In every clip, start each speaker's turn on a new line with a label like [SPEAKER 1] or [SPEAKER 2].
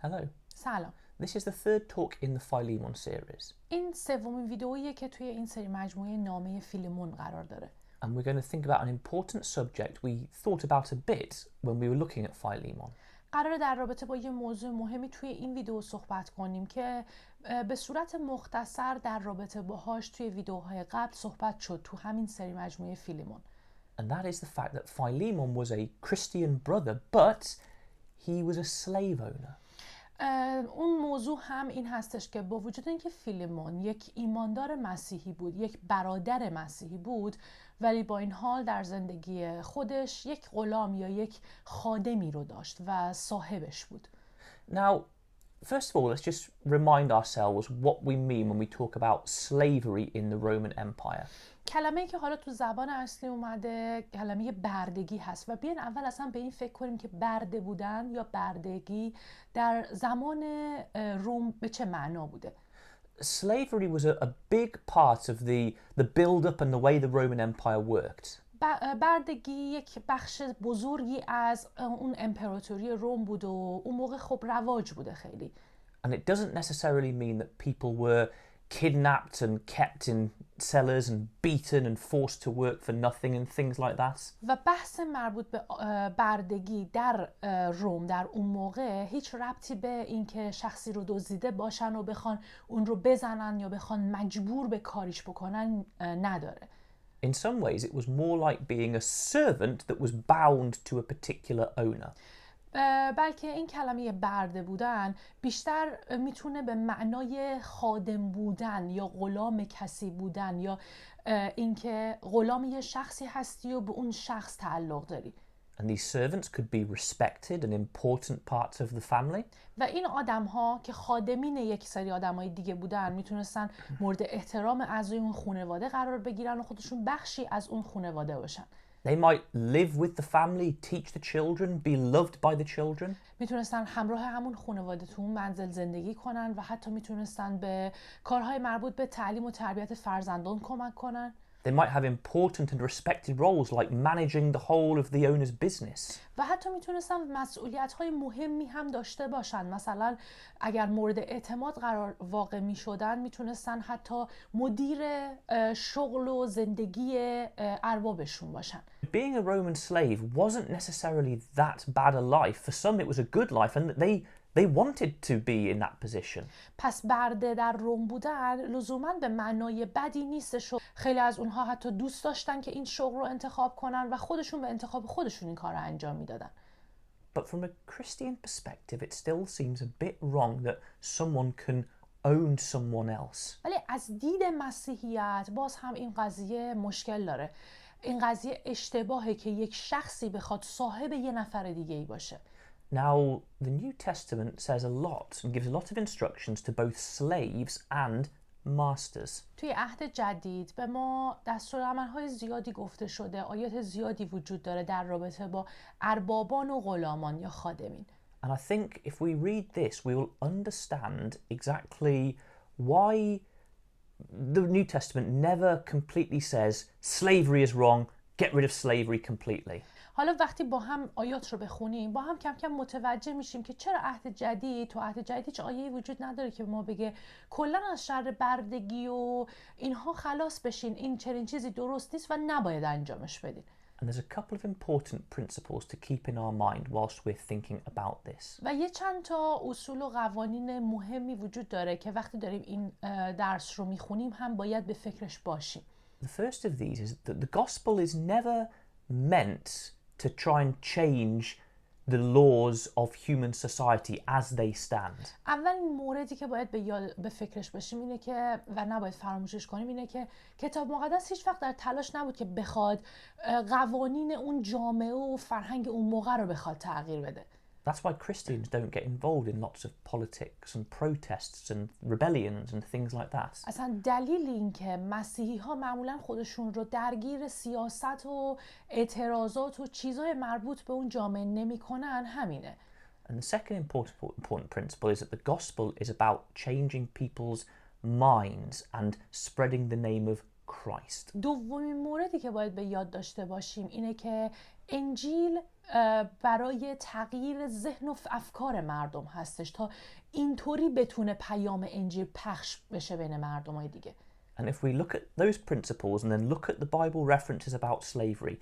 [SPEAKER 1] Hello.
[SPEAKER 2] سلام.
[SPEAKER 1] This is the third talk in the Philemon series.
[SPEAKER 2] این سومین ویدئوییه که توی این سری مجموعه نامه فیلمون قرار داره.
[SPEAKER 1] And we're going to think about an important subject we thought about a bit when we were looking at Philemon.
[SPEAKER 2] قراره در رابطه با یه موضوع مهمی توی این ویدئو صحبت کنیم که به صورت مختصر در رابطه باهاش توی ویدئوهای قبل صحبت شد تو همین سری مجموعه فیلمون.
[SPEAKER 1] And that is the fact that Philemon was a Christian brother, but he was a slave owner.
[SPEAKER 2] اون موضوع هم این هستش که با وجود اینکه فیلمون یک ایماندار مسیحی بود، یک برادر مسیحی بود، ولی با این حال در زندگی خودش یک غلام یا یک خادمی رو داشت و صاحبش بود.
[SPEAKER 1] Now, first of all, let's just remind ourselves what we mean when we talk about slavery in the Roman Empire.
[SPEAKER 2] کلمه‌ای که حالا تو زبان اصلی اومده کلمه بردگی هست و بیاین اول اصلا به این فکر کنیم که برده بودن یا بردگی در زمان روم به چه معنا بوده.
[SPEAKER 1] Slavery was a big part of the build-up and the way the Roman Empire worked.
[SPEAKER 2] بردگی یک بخش بزرگی از اون امپراتوری روم بود و اون موقع خب رواج بوده خیلی.
[SPEAKER 1] And it doesn't necessarily mean that people were kidnapped and kept in cellars and beaten and forced to work for nothing and things like that.
[SPEAKER 2] و بحث مربوط به بردگی در روم در اون موقع هیچ ربطی به اینکه شخصی رو دزدیده باشن و بخوان اون رو بزنن یا بخوان مجبور به کاریش بکنن نداره.
[SPEAKER 1] In some ways it was more like being a servant that was bound to a particular owner.
[SPEAKER 2] بلکه این کلمه برده بودن بیشتر میتونه به معنای خادم بودن یا غلام کسی بودن یا اینکه غلام یه شخصی هستی و به اون شخص تعلق داری.
[SPEAKER 1] And these servants could be respected and important parts of the family.
[SPEAKER 2] و این آدم‌ها که خادمین یک سری آدم‌های دیگه بودن میتونستن مورد احترام اعضای اون خانواده قرار بگیرن و خودشون بخشی از اون خانواده باشن.
[SPEAKER 1] They might live with the family, teach the children, be loved by the children.
[SPEAKER 2] میتونستن همراه همون خانواده تو اون منزل زندگی کنن و حتی میتونستن به کارهای مربوط به تعلیم و تربیت فرزندان کمک کنن.
[SPEAKER 1] They might have important and respected roles like managing the whole of the owner's business.
[SPEAKER 2] و حتی میتونستن مسئولیت‌های مهمی هم داشته باشن. مثلا اگر مورد اعتماد قرار واقع میشدن میتونستن حتی مدیر شغل و زندگی اربابشون باشن.
[SPEAKER 1] Being a Roman slave wasn't necessarily that bad a life. For some it was a good life and they wanted to be in that position.
[SPEAKER 2] پس برده در روم بودن لزوماً به معنای بدی نیستش و خیلی از اونها حتی دوست داشتن که این شغل رو انتخاب کنن و خودشون به انتخاب خودشون این کار رو انجام میدادن.
[SPEAKER 1] But from a Christian perspective it still seems a bit wrong that someone can own someone else.
[SPEAKER 2] ولی از دید مسیحیت باز هم این قضیه مشکل داره. این قضیه اشتباهه که یک شخصی بخواد صاحب یه نفر دیگه ای باشه.
[SPEAKER 1] Now, the New Testament says a lot and gives a lot of instructions to both slaves and masters.
[SPEAKER 2] توی عهد جدید به ما دستورالعمل‌های زیادی گفته شده، آیات زیادی وجود داره در رابطه با اربابان و غلامان یا خادمین.
[SPEAKER 1] And I think if we read this, we will understand exactly why the New Testament never completely says slavery is wrong, get rid of slavery completely.
[SPEAKER 2] حالا وقتی با هم آیات رو بخونیم با هم کم کم متوجه میشیم که چرا عهد جدید هیچ آیه‌ای وجود نداره که به ما بگه کلا از شر بردگی و اینها خلاص بشین، این چنین چیزی درست نیست و نباید انجامش بدین.
[SPEAKER 1] And there's a couple of important principles to keep in our mind whilst we're thinking about this.
[SPEAKER 2] و یه چند تا اصول و قوانین مهمی وجود داره که وقتی داریم این درس رو میخونیم هم باید به فکرش باشیم.
[SPEAKER 1] The first of these is that the gospel is never meant to try and change the laws of human society as they stand.
[SPEAKER 2] اولین موردی که باید به فکرش باشیم اینه که و نباید فراموشش کنیم اینه که کتاب مقدس هیچ وقت در تلاش نبود که بخواد قوانین اون جامعه و فرهنگ اون موقع رو بخواد تغییر بده.
[SPEAKER 1] That's why Christians don't get involved in lots of politics and protests and rebellions and things like that.
[SPEAKER 2] اصلا دلیل این که مسیحی ها معمولا خودشون رو درگیر سیاست و اعتراضات و چیزهای مربوط به اون جامعه نمی کنن همینه.
[SPEAKER 1] And the second important principle is that the gospel is about changing people's minds and spreading the name of Christ.
[SPEAKER 2] دومین موردی که باید به یاد داشته باشیم اینه که انجیل برای تغییر ذهن و افکار مردم هستش تا اینطوری بتونه پیام انجیل پخش بشه بین مردمای دیگه.
[SPEAKER 1] And if we look at those principles and then look at the Bible references about slavery,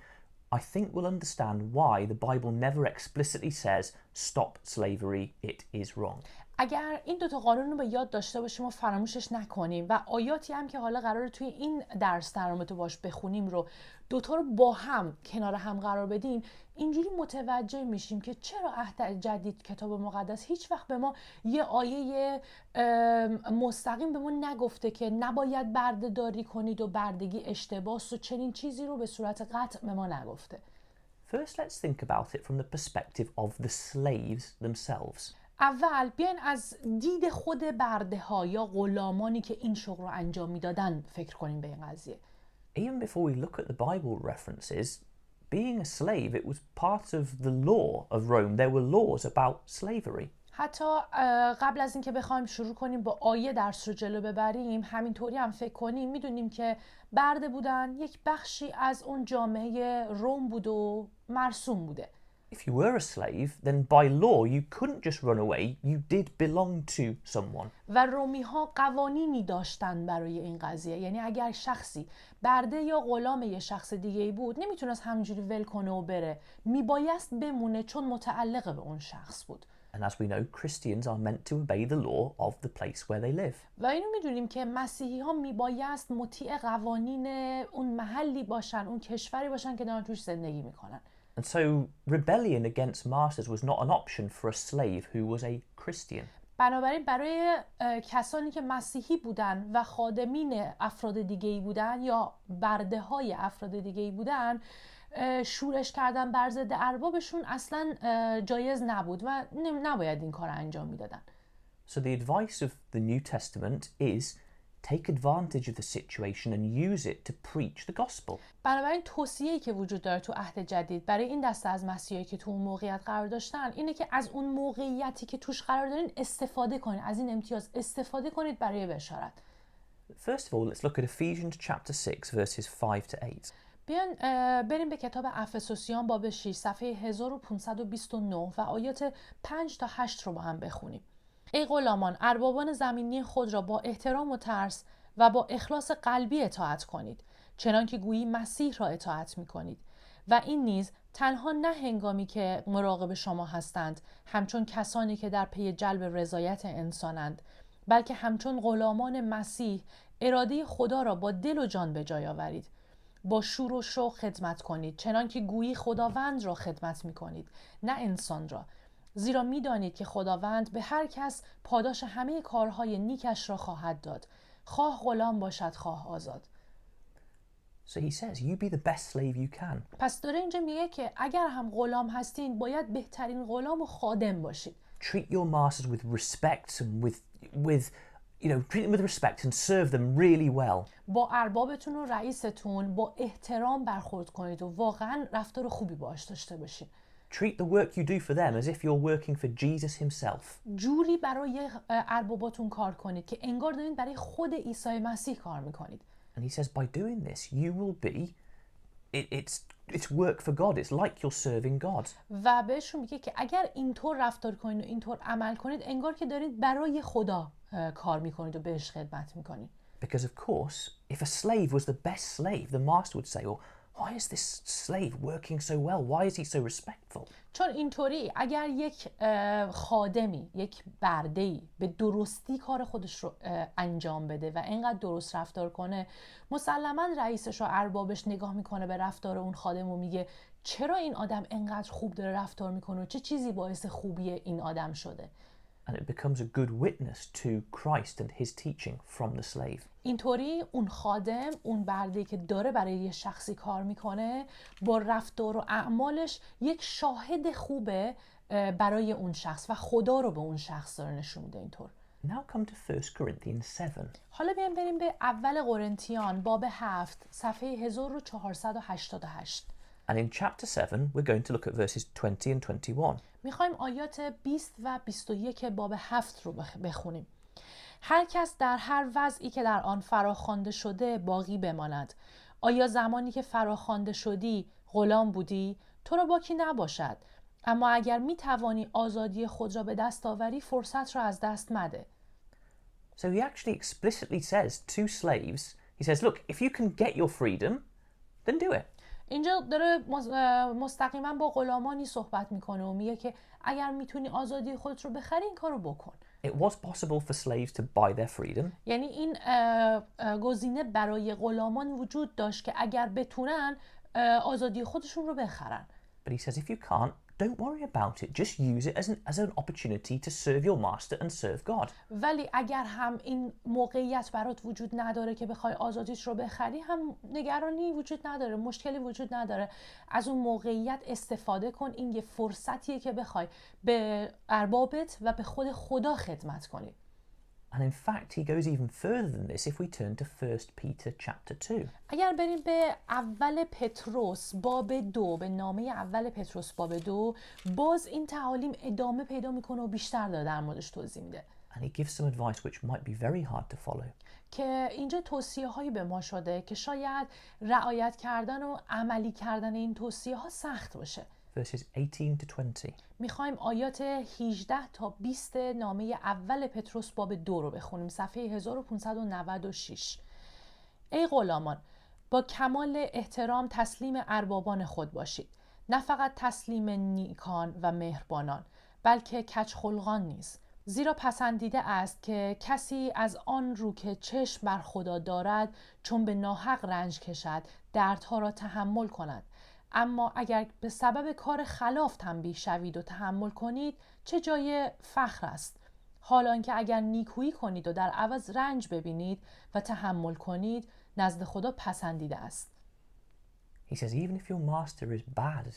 [SPEAKER 1] I think we'll understand why the Bible never explicitly says stop slavery, it is wrong.
[SPEAKER 2] اگر این دوتا قانون رو به یاد داشته باشیم و فراموشش نکنیم و آیاتی هم که حالا قراره توی این درس درآمد باش بخونیم رو دوتا رو با هم کنار هم قرار بدیم، اینجوری متوجه میشیم که چرا عهد جدید کتاب مقدس هیچ وقت به ما یه آیه مستقیم به ما نگفته که نباید برده داری کنید و بردگی اشتباس و چنین چیزی رو به صورت قطع به ما نگفته.
[SPEAKER 1] First, let's think about it from the perspective of the slaves themselves.
[SPEAKER 2] اول بیاین از دید خود برده ها یا غلامانی که این شغل رو انجام میدادن فکر کنیم به این قضیه.
[SPEAKER 1] Even before we look at the Bible references, being a slave, it was part of the law of Rome. There were laws about slavery.
[SPEAKER 2] حتی قبل از اینکه بخوایم شروع کنیم با آیه درس رو جلو ببریم، همینطوری هم فکر کنیم میدونیم که برده بودن یک بخشی از اون جامعه روم بود و مرسوم بوده.
[SPEAKER 1] If you were a slave, then by law you couldn't just run away, you did belong to someone.
[SPEAKER 2] و رومی ها قوانینی داشتن برای این قضیه، یعنی اگر شخصی برده یا غلام یه شخص دیگه ای بود نمیتونست همینجوری ول کنه و بره، میبایست بمونه چون متعلق به اون شخص بود.
[SPEAKER 1] And as we know, Christians are meant to obey the law of the place where they live.
[SPEAKER 2] و اینو میدونیم که مسیحی ها میبایست مطیع قوانین اون محلی باشن، اون کشوری باشن که دارن توش زندگی میکنن.
[SPEAKER 1] And so rebellion against masters was not an option for a slave who was a Christian.
[SPEAKER 2] بنابراین برای کسانی که مسیحی بودن و خادمین افراد دیگه‌ای بودن یا برده های افراد دیگه‌ای بودن، شورش کردن بر ضد اربابشون اصلا جایز نبود و نباید این کار انجام میدادن.
[SPEAKER 1] So the advice of the New Testament is take advantage of the situation and use it to preach the gospel.
[SPEAKER 2] بنابراین توصیه‌ای که وجود داره تو عهد جدید برای این دسته از مسیحایی که تو اون موقعیت قرار داشتن اینه که از اون موقعیتی که توش قرار دارین استفاده کنید، از این امتیاز استفاده کنید برای بشارت.
[SPEAKER 1] First of all, let's look at Ephesians chapter 6 verses 5 to 8.
[SPEAKER 2] بیان بریم به کتاب افسوسیان باب 6 صفحه 1529 و آیات 5 تا 8 رو با هم بخونیم. ای غلامان، اربابان زمینی خود را با احترام و ترس و با اخلاص قلبی اطاعت کنید، چنان که گویی مسیح را اطاعت می کنید. و این نیز تنها نه هنگامی که مراقب شما هستند، همچون کسانی که در پی جلب رضایت انسانند، بلکه همچون غلامان مسیح اراده خدا را با دل و جان به جای آورید. با شور و شوق خدمت کنید، چنان که گویی خداوند را خدمت می کنید، نه انسان را. زیرا می دانید که خداوند به هر کس پاداش همه کارهای نیکش را خواهد داد، خواه غلام باشد خواه آزاد.
[SPEAKER 1] So he says, you be the best slave you can.
[SPEAKER 2] پس داره اینجا میگه که اگر هم غلام هستین باید بهترین غلام و خادم باشید.
[SPEAKER 1] Treat your masters with respect and treat them with respect and serve them really well.
[SPEAKER 2] با اربابتون و رئیستون با احترام برخورد کنید و واقعا رفتار خوبی باهاش داشته باشید.
[SPEAKER 1] Treat the work you do for them as if you're working for Jesus himself.
[SPEAKER 2] جوری برای ارباباتون کار کنید که انگار دارین برای خود عیسی مسیح کار میکنید.
[SPEAKER 1] And he says by doing this you will be it's work for God. It's like you're serving God.
[SPEAKER 2] و بهشون میگه که اگر اینطور رفتار کنید و اینطور عمل کنید انگار که دارید برای خدا کار میکنید و بهش خدمت میکنید.
[SPEAKER 1] Because of course, if a slave was the best slave, the master would say, "Oh, why is this slave working so well? Why is he so respectful?"
[SPEAKER 2] چون اینطوری اگر یک خادمی، یک برده‌ای به درستی کار خودش رو انجام بده و اینقدر درست رفتار کنه، مسلماً رئیسش و اربابش نگاه میکنه به رفتار اون خادم و میگه چرا این آدم اینقدر خوب داره رفتار میکنه و چه چیزی باعث خوبی این آدم شده.
[SPEAKER 1] And it becomes a good witness to Christ and his teaching from the slave.
[SPEAKER 2] اینطوری اون خادم، اون برده‌ای که داره برای یه شخصی کار میکنه، با رفتار و اعمالش یک شاهد خوبه برای اون شخص و خدا رو به اون شخص داره نشون میده. اینطور
[SPEAKER 1] Now come to 1 Corinthians 7.
[SPEAKER 2] حالا بریم به اول قرنتیان باب 7 صفحه 1488.
[SPEAKER 1] And in chapter 7 we're going to look at verses 20 and 21.
[SPEAKER 2] میخوایم آیات 20 و 21 باب 7 رو بخونیم. هر کس در هر وضعی که در آن فراخوانده شده باقی بماند. آیا زمانی که فراخوانده شدی غلام بودی؟ تو را باکی نباشد. اما اگر می توانی آزادی خود را به دست آوری فرصت را از دست مده.
[SPEAKER 1] So he actually explicitly says to slaves, he says, look, if you can get your freedom, then do it.
[SPEAKER 2] اینجا داره مستقیما با غلامانی صحبت میکنه و میگه که اگر میتونی آزادی خودت رو بخری این کارو بکن.
[SPEAKER 1] It was possible for slaves to buy their freedom.
[SPEAKER 2] یعنی این گزینه برای غلامان وجود داشت که اگر بتونن آزادی خودشون رو بخرن.
[SPEAKER 1] But he says if you can't, don't worry about it. Just use it as an opportunity to serve your master and serve God.
[SPEAKER 2] ولی اگر هم این موقعیت برات وجود نداره که بخوای آزادیت رو بخری، هم نگرانی وجود نداره، مشکلی وجود نداره. از اون موقعیت استفاده کن. این یه فرصتیه که بخوای به اربابت و به خود خدا خدمت کنی.
[SPEAKER 1] And in fact, he goes even further than this if we turn to 1 Peter chapter 2.
[SPEAKER 2] اگر بریم به اول پتروس باب 2، به نامه اول پتروس باب 2، باز این تعالیم ادامه پیدا میکنه و بیشتر داره در موردش توضیح میده.
[SPEAKER 1] And he gives some advice which might be very hard to follow.
[SPEAKER 2] که اینجا توصیه هایی به ما شده که شاید رعایت کردن و عملی کردن این توصیه ها سخت باشه.
[SPEAKER 1] Verses 18 to 20.
[SPEAKER 2] میخوایم آیات 18 تا 20 نامه اول پتروس باب 2 رو بخونیم، صفحه 1596. ای غلامان، با کمال احترام تسلیم اربابان خود باشید، نه فقط تسلیم نیکان و مهربانان، بلکه کجخلقان نیز. زیرا پسندیده است که کسی از آن رو که چشم بر خدا دارد چون به ناحق رنج کشد دردها را تحمل کند. اما اگر به سبب کار خلاف تنبیه شوید و تحمل کنید چه جای فخر است، حالان که اگر نیکویی کنید و در عوض رنج ببینید و تحمل کنید نزد خدا پسندیده است.
[SPEAKER 1] He says even if your master is bad,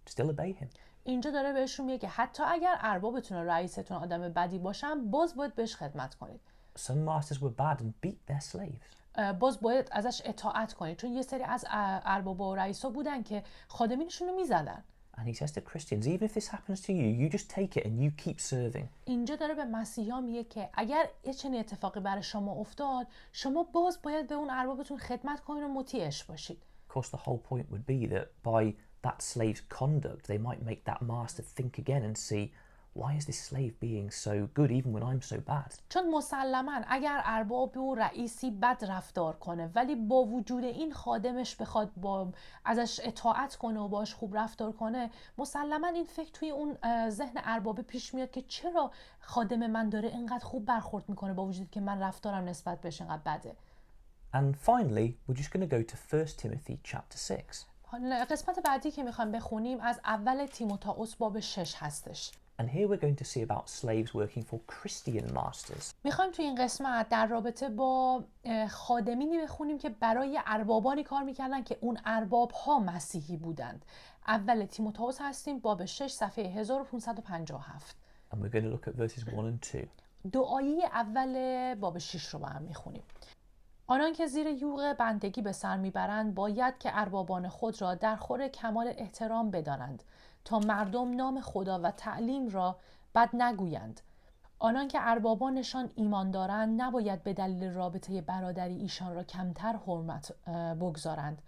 [SPEAKER 1] still obey him.
[SPEAKER 2] اینجا داره بهشون میگه که حتی اگر اربابتون و رئیستون آدم بدی باشن باز باید بهش خدمت کنید.
[SPEAKER 1] Some masters were bad and beat their slaves.
[SPEAKER 2] باز باید ازش اطاعت کنید، چون یه سری از اربابا و رئیسا بودن که خادمینشون رو میزدن.
[SPEAKER 1] And he says to Christians, even if this happens to you, you just take it and you keep serving.
[SPEAKER 2] اینجا داره به مسیحا میگه که اگر یه چنین اتفاقی برای شما افتاد، شما باز باید به اون اربابتون خدمت کنید و مطیعش باشید.
[SPEAKER 1] Of course, the whole point would be that by that slave's conduct, they might make that master think again and see, why is this slave being so good even when I'm so bad?
[SPEAKER 2] چون مسلماً اگر ارباب و رئیسی بد رفتار کنه ولی با وجود این خادمش بخواد ازش اطاعت کنه و باش خوب رفتار کنه، مسلماً این فکر توی اون ذهن ارباب پیش میاد که چرا خادم من داره اینقدر خوب برخورد میکنه با وجودی که من رفتارم نسبت بهش اینقدر بده.
[SPEAKER 1] And finally, we're just going to go to 1 Timothy chapter 6.
[SPEAKER 2] قسمت بعدی که میخوایم بخونیم از اول تیموتائوس باب 6 هستش.
[SPEAKER 1] And here we're going to see about slaves working for Christian masters.
[SPEAKER 2] میخوایم توی این قسمت در رابطه با خادمینی بخونیم که برای اربابانی کار میکردن که اون ارباب ها مسیحی بودند. اول تیموتائوس هستیم باب 6 صفحه 1557.
[SPEAKER 1] And we're going to look at verses 1 and 2.
[SPEAKER 2] دو آیه اول باب 6 رو با هم میخونیم. آنان که زیر یوغ بندگی به سر میبرند باید که اربابان خود را در خور کمال احترام بدانند تا مردم نام خدا و تعلیم را بد نگویند. آنان که اربابانشان ایمان دارند نباید به دلیل رابطه برادری ایشان را کمتر حرمت بگذارند،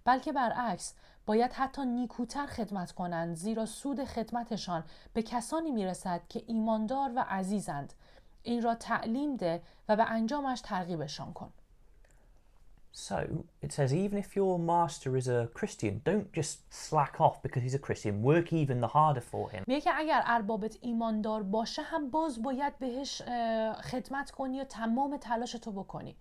[SPEAKER 2] بلکه برعکس باید حتی نیکوتر خدمت کنند، زیرا سود خدمتشان به کسانی میرسد که ایماندار و عزیزند. این را تعلیم ده و به انجامش ترغیبشان کن.
[SPEAKER 1] So it says even if your master is a Christian, don't just slack off because he's a Christian. Work even the harder for him.
[SPEAKER 2] میگه که اگر اربابت ایماندار باشه هم باز باید بهش خدمت کنی و تمام تلاشتو بکنی.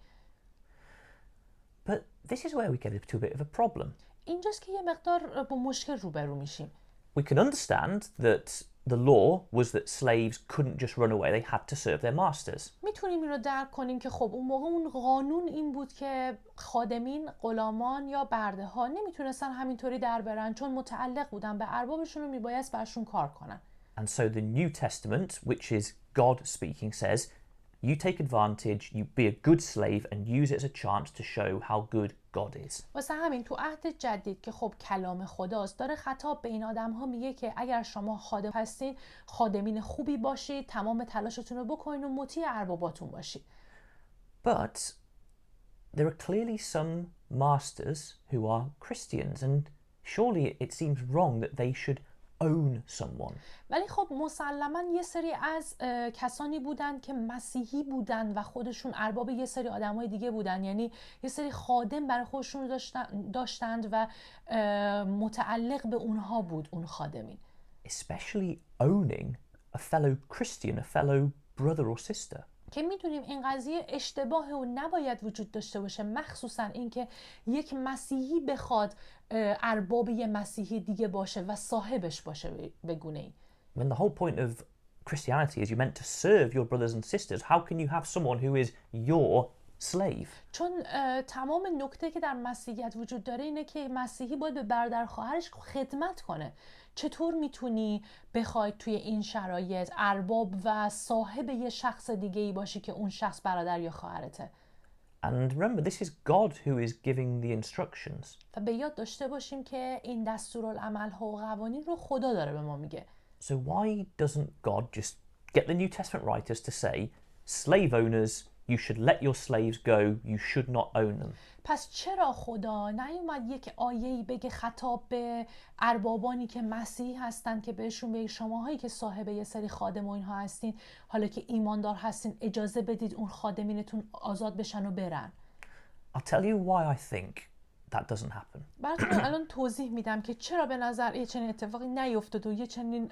[SPEAKER 1] But this is where we get into a bit of a problem.
[SPEAKER 2] اینجاست که یه مقدار با مشکل روبرو میشیم.
[SPEAKER 1] We can understand that the law was that slaves couldn't just run away. They had to serve their masters.
[SPEAKER 2] میتونیم این رو درک کنیم که خب اون موقع اون قانون این بود که خادمین، غلامان یا برده ها نمیتونستن همینطوری در برن، چون متعلق بودن به اربابشون و میبایست برشون کار کنن.
[SPEAKER 1] And so the New Testament, which is God speaking, says you take advantage, you be a good slave and use it as a chance to show how good God is.
[SPEAKER 2] واسه همین تو عهد جدید که خب کلام خداست داره خطاب به این آدم ها میگه که اگر شما خادم هستین خادمین خوبی باشید، تمام تلاشتون رو بکنین و مطیع ارباباتون باشید.
[SPEAKER 1] But there are clearly some masters who are Christians and surely it seems wrong that they should own someone.
[SPEAKER 2] ولی خب مسلما یه سری از کسانی بودن که مسیحی بودن و خودشون ارباب یه سری آدمای دیگه بودن، یعنی یه سری خادم برای خودشون داشتند و متعلق به اونها بود اون خادمین.
[SPEAKER 1] Especially owning a fellow Christian, a fellow brother or sister.
[SPEAKER 2] که میدونیم این قضیه اشتباه و نباید وجود داشته باشه، مخصوصا اینکه یک مسیحی بخواد ارباب یه مسیحی دیگه باشه و صاحبش باشه به گونه‌ای.
[SPEAKER 1] When the whole point of Christianity is you're meant to serve your brothers and sisters, how can you have someone who is your slave?
[SPEAKER 2] چون تمام نکته که در مسیحیت وجود داره اینه که مسیحی باید به برادر خواهرش خدمت کنه. چطور میتونی بخوای توی این شرایط ارباب و صاحب یه شخص دیگه ای باشی که اون شخص برادر یا خواهرته؟
[SPEAKER 1] And remember, this is God who is giving the instructions.
[SPEAKER 2] و به یاد داشته باشیم که این دستورالعمل‌ها و قوانین رو خدا داره به ما میگه.
[SPEAKER 1] So why doesn't God just get the New Testament writers to say, slave owners, you should let your slaves go, you should not own them?
[SPEAKER 2] پس چرا خدا نیومد یک آیه‌ای بگه خطاب به اربابانی که مسیحی هستن که بهشون بگه شماهایی که صاحب یه سری خادم و اینها هستین، حالا که ایماندار هستین اجازه بدید اون خادمینتون آزاد بشن و برن؟
[SPEAKER 1] I'll tell you why I think that doesn't happen.
[SPEAKER 2] براتون الان توضیح میدم که چرا به نظر یه چنین اتفاقی نیفتاد و یه چنین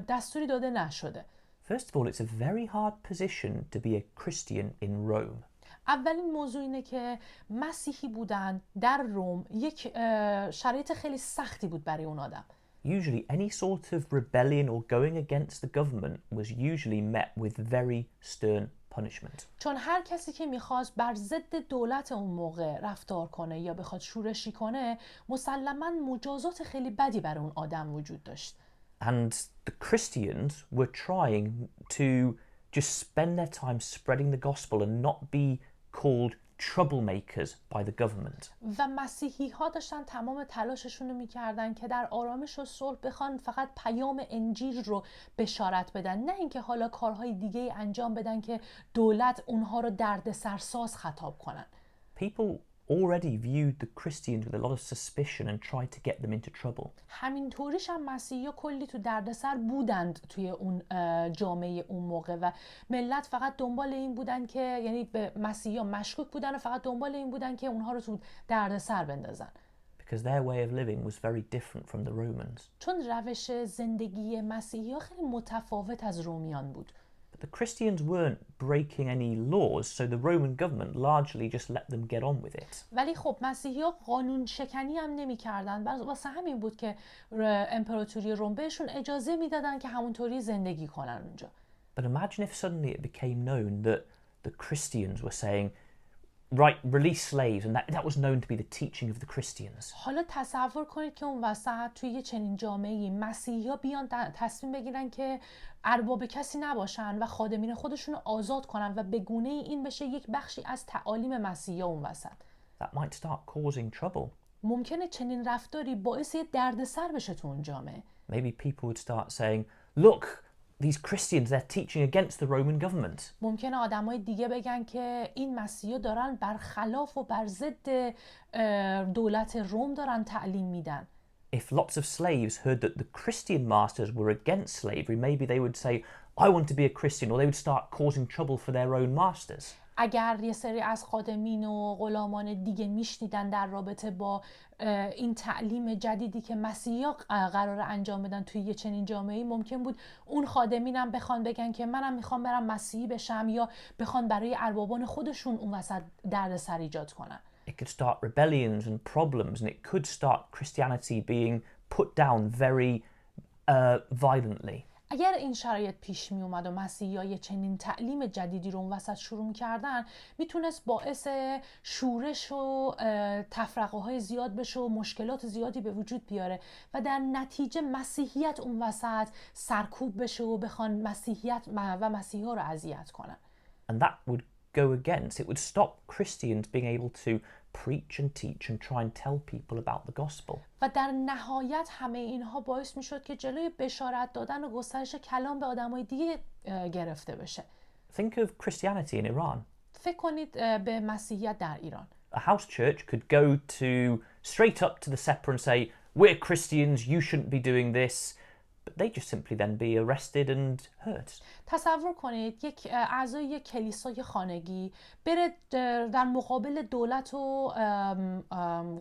[SPEAKER 2] دستوری داده نشده.
[SPEAKER 1] First of all, it's a very hard position to be a Christian in Rome.
[SPEAKER 2] اولین موضوع اینه که مسیحی بودن در روم یک شرایط خیلی سختی بود برای اون آدم.
[SPEAKER 1] Usually any sort of rebellion or going against the government was usually met with very stern punishment.
[SPEAKER 2] چون هر کسی که میخواست بر ضد دولت اون موقع رفتار کنه یا بخواد شورشی کنه مسلماً مجازات خیلی بدی برای اون آدم وجود داشت.
[SPEAKER 1] And the Christians were trying to just spend their time spreading the gospel and not be called troublemakers by the government.
[SPEAKER 2] و مسیحی ها داشتن تمام تلاششون رو میکردن که در آرامش و صلح بخوان فقط پیام انجیل رو بشارت بدن، نه اینکه حالا کارهای دیگه انجام بدن که دولت اونها رو دردسرساز خطاب کنن.
[SPEAKER 1] People already viewed the Christians with a lot of suspicion and tried to get them into trouble.
[SPEAKER 2] همینطوریش هم مسیحی‌ها کلی تو دردسر بودند توی اون جامعه اون موقع و ملت فقط دنبال این بودن که یعنی به مسیحی‌ها مشکوک بودن و فقط دنبال این بودن که اونها رو تو دردسر بندازن.
[SPEAKER 1] Because their way of living was very different from the Romans.
[SPEAKER 2] چون روش زندگی مسیحی‌ها خیلی متفاوت از رومیان بود.
[SPEAKER 1] But the Christians weren't breaking any laws, so the Roman government largely just let them get on with it.
[SPEAKER 2] ولی خب مسیحی‌ها قانون شکنی هم نمی‌کردن، واسه همین بود که امپراتوری روم بهشون اجازه میدادن که همونطوری زندگی کنن اونجا.
[SPEAKER 1] But imagine if suddenly it became known that the Christians were saying, right, release slaves, and that was known to be the teaching of the Christians.
[SPEAKER 2] حالا تصور کنید که اون وسط توی یه چنین جامعه‌ای مسیحی‌ها بیان تصمیم بگیرن که ارباب کسی نباشن و خادمین خودشون رو آزاد کنن و به گونه‌ای این بشه یک بخشی از تعالیم مسیحی‌ها اون وسط.
[SPEAKER 1] That might start causing trouble.
[SPEAKER 2] ممکنه چنین رفتاری باعث یه دردسر بشه تو اون جامعه.
[SPEAKER 1] Maybe people would start saying, look, these Christians, they're teaching against the Roman government.
[SPEAKER 2] ممکنه آدمای دیگه بگن که این مسیحا دارن برخلاف و بر ضد دولت روم دارن تعلیم میدن.
[SPEAKER 1] If lots of slaves heard that the Christian masters were against slavery, maybe they would say, I want to be a Christian, or they would start causing trouble for their own masters.
[SPEAKER 2] اگر یه سری از خادمین و غلامان دیگه میشنیدن در رابطه با این تعلیم جدیدی که مسیحی‌ها قرار انجام بدن توی یه چنین جامعه‌ای، ممکن بود اون خادمینم بخوان بگن که منم میخوام برم مسیحی بشم یا بخوان برای اربابان خودشون اون وسط دردسر ایجاد کنن.
[SPEAKER 1] It could start rebellions and problems, and it could start Christianity being put down very violently.
[SPEAKER 2] اگر این شرایط پیش می اومد و مسیحی‌ها یه چنین تعلیم جدیدی رو اون وسط شروع می‌کردن، میتونست باعث شورش و تفرقه‌های زیاد بشه و مشکلات زیادی به وجود بیاره و در نتیجه مسیحیت اون وسط سرکوب بشه و بخوان مسیحیت و مسیحی‌ها رو اذیت کنن.
[SPEAKER 1] And that would go against, it would stop Christians being able to preach and teach and try and tell people about the gospel.
[SPEAKER 2] و در نهایت همه اینها باعث میشد که جلوی بشارت دادن و گسترش کلام به آدمای دیگه گرفته بشه.
[SPEAKER 1] Think of Christianity in Iran.
[SPEAKER 2] فکر کنید به مسیحیت در ایران.
[SPEAKER 1] A house church could go to straight up to the sepa and say, we're Christians, you shouldn't be doing this. But they just simply then be arrested and hurt.
[SPEAKER 2] تصور کنید یک اعضای یک کلیسای خانگی بره در مقابل دولت و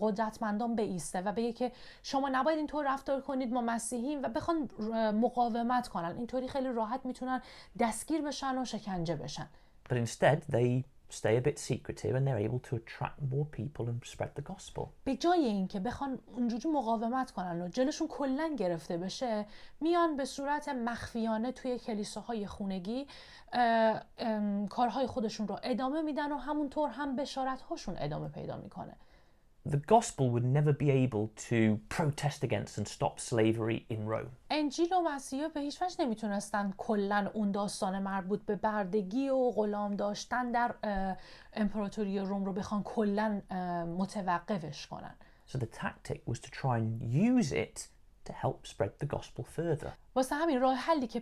[SPEAKER 2] قدرتمندان بایسته و بگه که شما نباید اینطور رفتار کنید، ما مسیحییم، و بخوان مقاومت کنن. اینطوری خیلی راحت میتونن دستگیر بشن و شکنجه بشن.
[SPEAKER 1] But instead they stay a bit secretive and they're able to attract more people and spread the gospel.
[SPEAKER 2] به جای اینکه بخوان اونجوری مقاومت کنن و جلوشون کلا گرفته بشه، میان به صورت مخفیانه توی کلیساهای خونگی کارهای خودشون رو ادامه میدن و همونطور هم بشارت‌هاشون ادامه پیدا میکنه.
[SPEAKER 1] The gospel would never be able to protest against and stop slavery in Rome.
[SPEAKER 2] انجیل و مسیحا به هیچ وجه نمیتونستن کلا اون داستان مربوط به بردگی و غلام داشتن در امپراتوری روم رو بخوان کلا متوقفش کنن.
[SPEAKER 1] So the tactic was to try and use it to help spread the gospel further.
[SPEAKER 2] واسه همین راه حلی که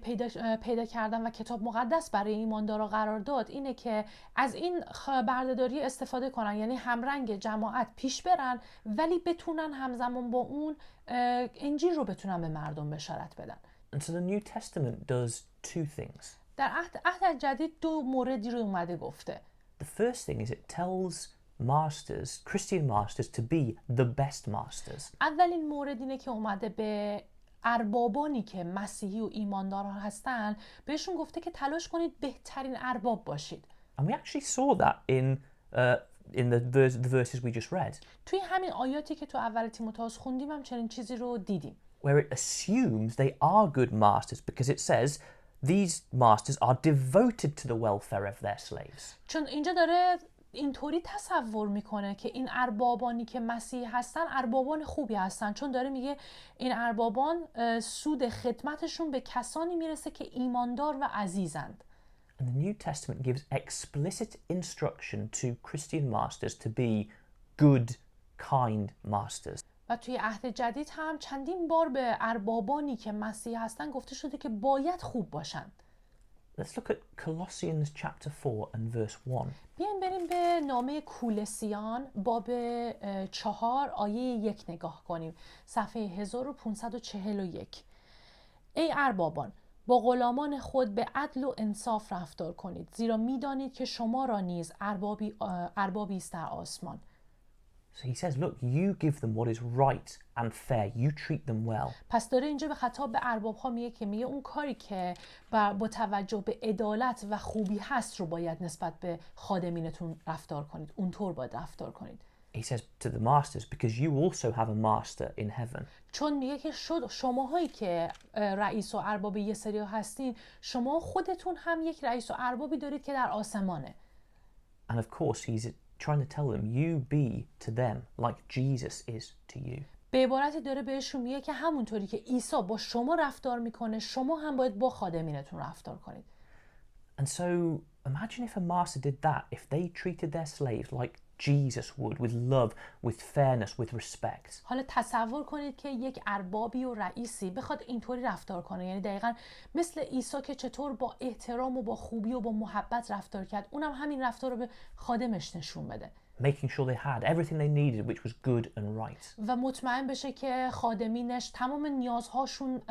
[SPEAKER 2] پیدا کردن و کتاب مقدس برای ایماندارا قرار داد اینه که از این بردهداری استفاده کنن، یعنی همرنگ جماعت پیش برن ولی بتونن همزمان با اون انجیل رو بتونن به مردم بشارت بدن.
[SPEAKER 1] And so the New Testament does two things.
[SPEAKER 2] در عهد جدید دو موردی رو اومده گفته.
[SPEAKER 1] The first thing is it tells masters, Christian masters, to be the best masters.
[SPEAKER 2] اولین مورد اینه که اومده به اربابانی که مسیحی و ایماندار هستن بهشون گفته که تلاش کنید بهترین ارباب باشید.
[SPEAKER 1] And we actually saw that in the verses we just read.
[SPEAKER 2] توی همین آیاتی که تو اول تیموتائوس خوندیم هم چنین چیزی رو دیدیم.
[SPEAKER 1] Where it assumes they are good masters because it says these masters are devoted to the welfare of their slaves.
[SPEAKER 2] چون اینجا داره اینطوری تصور میکنه که این اربابانی که مسیحی هستن اربابان خوبی هستن، چون داره میگه این اربابان سود خدمتشون به کسانی میرسه که ایماندار و عزیزند.
[SPEAKER 1] And the New Testament gives explicit instruction to Christian masters to be good, kind masters.
[SPEAKER 2] و توی عهد جدید هم چندین بار به اربابانی که مسیحی هستن گفته شده که باید خوب باشند.
[SPEAKER 1] Let's look at Colossians chapter 4 and verse 1.
[SPEAKER 2] بیایم بریم به نامه کولسیان باب 4 آیه 1 نگاه کنیم. صفحه 1541. ای اربابان، با غلامان خود به عدل و انصاف رفتار کنید، زیرا میدانید که شما را نیز اربابی است در آسمان.
[SPEAKER 1] So he says, look, you give them what is right and fair. You treat them well.
[SPEAKER 2] پس داره اینجا به خطاب به ارباب ها میگه که میگه اون کاری که با توجه به عدالت و خوبی هست رو باید نسبت به خادمینتون رفتار کنید. اونطور باید رفتار کنید.
[SPEAKER 1] He says to the masters, because you also have a master in heaven.
[SPEAKER 2] چون میگه که شماهایی که رئیس و ارباب یه سری هستین، شما خودتون هم یک رئیس و اربابی دارید که در آسمانه.
[SPEAKER 1] And of course, he's trying to tell them, you be to them like Jesus is to you.
[SPEAKER 2] به عبارتی داره بهشون میگه که همونطوری که عیسی با شما رفتار میکنه، شما هم باید با خادمینتون رفتار کنید.
[SPEAKER 1] And so imagine if a master did that, if they treated their slaves like Jesus would, with love, with fairness, with respect.
[SPEAKER 2] حالا تصور کنید که یک اربابی و رئیسی بخواد اینطوری رفتار کنه، یعنی دقیقاً مثل عیسی که چطور با احترام و با خوبی و با محبت رفتار کرد، اونم همین رفتار رو به خادمش نشون بده.
[SPEAKER 1] Making sure they had everything they needed, which was good and right.
[SPEAKER 2] و مطمئن بشه که خادمینش تمام نیازهاشون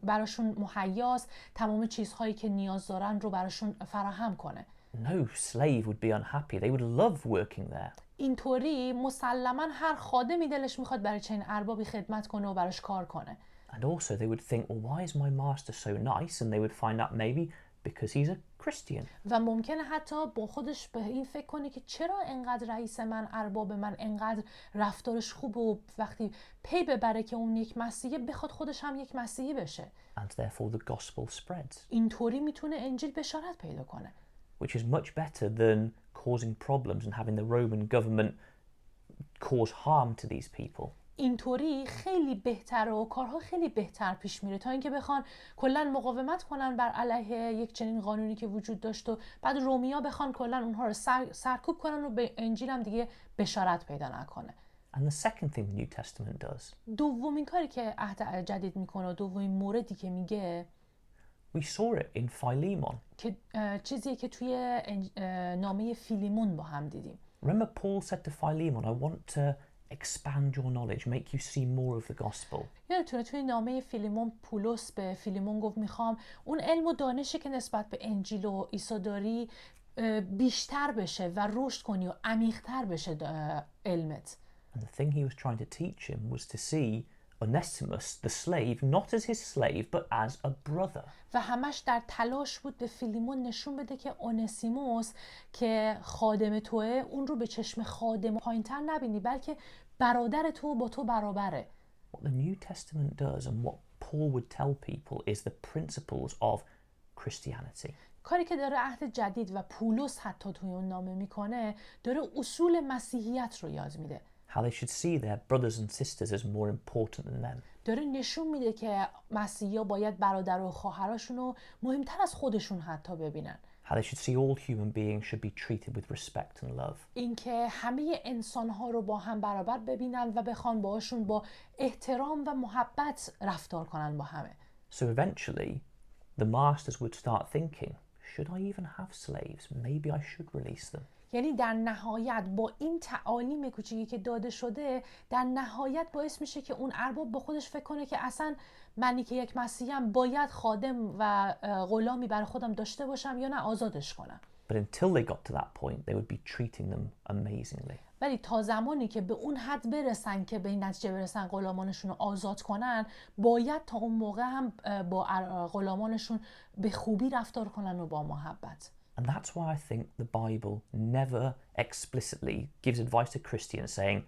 [SPEAKER 2] براشون مهیاست، تمام چیزهایی که نیاز دارن رو براشون فراهم کنه.
[SPEAKER 1] No slave would be unhappy. They would love working there.
[SPEAKER 2] اینطوری مسلماً هر خادمی دلش میخواد برای چنین اربابی خدمت کنه و براش کار کنه.
[SPEAKER 1] And also they would think, well, why is my master so nice? And they would find out maybe because he's a Christian.
[SPEAKER 2] و ممکنه حتی با خودش به این فکر کنه که چرا انقدر رئیس من، ارباب من انقدر رفتارش خوب و وقتی پی ببره که اون یک مسیحی بخواد خودش هم یک مسیحی بشه.
[SPEAKER 1] And therefore the gospel spreads.
[SPEAKER 2] اینطوری میتونه انجیل بشارت پیدا کنه.
[SPEAKER 1] Which is much better than causing problems and having the Roman government cause harm to these people.
[SPEAKER 2] اینطوری خیلی بهتره و کارها خیلی بهتر پیش میره تا اینکه بخوان کلا مقاومت کنن بر علیه یک چنین قانونی که وجود داشت و بعد رومیا بخوان کلا اونها رو سرکوب کنن و به انجیل هم دیگه بشارت پیدا نکنه.
[SPEAKER 1] And the second thing the New Testament does,
[SPEAKER 2] دومین کاری که عهد جدید میکنه و دومین موردی که میگه
[SPEAKER 1] we saw it in Philemon.
[SPEAKER 2] که چیزیه که توی نامه فیلیمون با هم دیدیم.
[SPEAKER 1] Remember Paul said to Philemon, I want to expand your knowledge, make you see more of the gospel.
[SPEAKER 2] یادتونه توی نامه فیلیمون پولس به فیلیمون گفت میخوام اون علم و دانشی که نسبت به انجیل و عیسی داری بیشتر بشه و رشد کنی و عمیق‌تر بشه علمت.
[SPEAKER 1] And the thing he was trying to teach him was to see Onesimus, the slave, not as his slave, but as a brother.
[SPEAKER 2] و همش در تلاش بود به فیلیمون نشون بده که اونسیموس که خادم توه اون رو به چشم خادم پایین‌تر نبینی، بلکه برادر تو با تو برابره.
[SPEAKER 1] What the New Testament does and what Paul would tell people is the principles of Christianity.
[SPEAKER 2] کاری که داره عهد جدید و پولس حتی توی اون نامه میکنه، داره اصول مسیحیت رو یاد میده.
[SPEAKER 1] How they should see their brothers and sisters as more important than them.
[SPEAKER 2] داره نشون میده که مسیحی‌ها باید برادر و خواهراشون رو مهمتر از خودشون حتی ببینن.
[SPEAKER 1] How they should see all human beings should be treated with respect and love.
[SPEAKER 2] اینکه همه انسان‌ها رو با هم برابر ببینن و بخوان باهاشون با احترام و محبت رفتار کنن با همه.
[SPEAKER 1] So eventually, the masters would start thinking, should I even have slaves? Maybe I should release them.
[SPEAKER 2] یعنی در نهایت با این تعالیم کوچیکی که داده شده، در نهایت باعث میشه که اون ارباب با خودش فکر کنه که اصلا منی که یک مسیحیم باید خادم و غلامی برای خودم داشته باشم یا نه آزادش کنم.
[SPEAKER 1] But until they got to that point, they would be treating them amazingly.
[SPEAKER 2] ولی تا زمانی که به اون حد برسن که به این نتیجه برسن غلامانشون رو آزاد کنن، باید تا اون موقع هم با غلامانشون به خوبی رفتار کنن و با محبت.
[SPEAKER 1] And that's why I think the Bible never explicitly gives advice to Christians saying,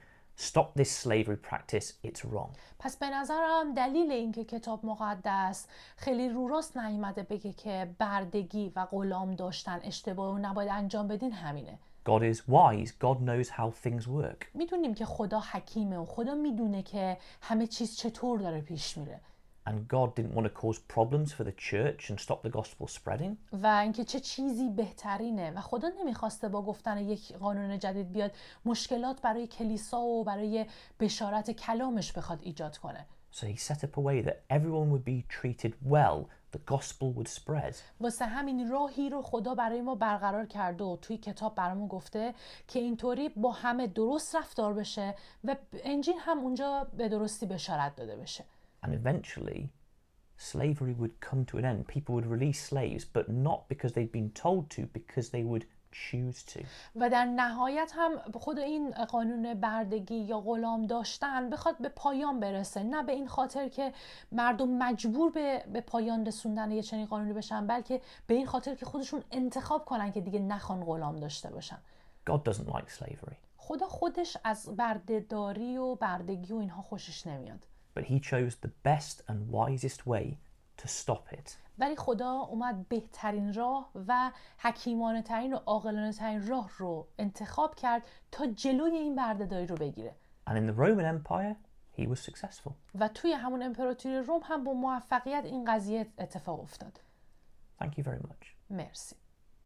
[SPEAKER 1] stop this slavery practice, it's wrong.
[SPEAKER 2] پس به نظرم دلیل اینکه کتاب مقدس خیلی رو راست نیامده بگه که بردگی و غلام داشتن اشتباه و نباید انجام بدین همینه.
[SPEAKER 1] God is wise. God knows how things work.
[SPEAKER 2] میدونیم که خدا حکیمه و خدا میدونه که همه چیز چطور داره پیش میره.
[SPEAKER 1] And God didn't want to cause problems for the church and stop the gospel spreading.
[SPEAKER 2] و اینکه چه چیزی بهترینه و خدا نمیخواسته با گفتن یک قانون جدید بیاد مشکلات برای کلیسا و برای بشارت کلامش بخواد ایجاد کنه.
[SPEAKER 1] So he set up a way that everyone would be treated well, the gospel would spread.
[SPEAKER 2] واسه همین راهی رو خدا برای ما برقرار کرده و توی کتاب برامون گفته که اینطوری با همه درست رفتار بشه و انجیل هم اونجا به درستی بشارت داده بشه.
[SPEAKER 1] And eventually, slavery would come to an end. People would release slaves, but not because they'd been told to, because they would choose to.
[SPEAKER 2] و در نهایت هم خود این قانون بردگی یا غلام داشتن بخواد به پایان برسه، نه به این خاطر که مردم مجبور به پایان رسوندن یه چنین قانونی بشن، بلکه به این خاطر که خودشون انتخاب کنن که دیگه نخوان غلام داشته باشن.
[SPEAKER 1] God doesn't like slavery.
[SPEAKER 2] خدا خودش از برده داری و بردگی و اینها خوشش نمیاد.
[SPEAKER 1] But he chose the best and wisest way to stop it.
[SPEAKER 2] ولی خدا اومد بهترین راه و حکیمانه ترین و عاقلانه ترین راه رو انتخاب کرد تا جلوی این بردهداری رو بگیره.
[SPEAKER 1] And in the Roman Empire, he was successful.
[SPEAKER 2] و توی همون امپراتوری روم هم با موفقیت این قضیه اتفاق افتاد.
[SPEAKER 1] Thank you very much.
[SPEAKER 2] مرسی.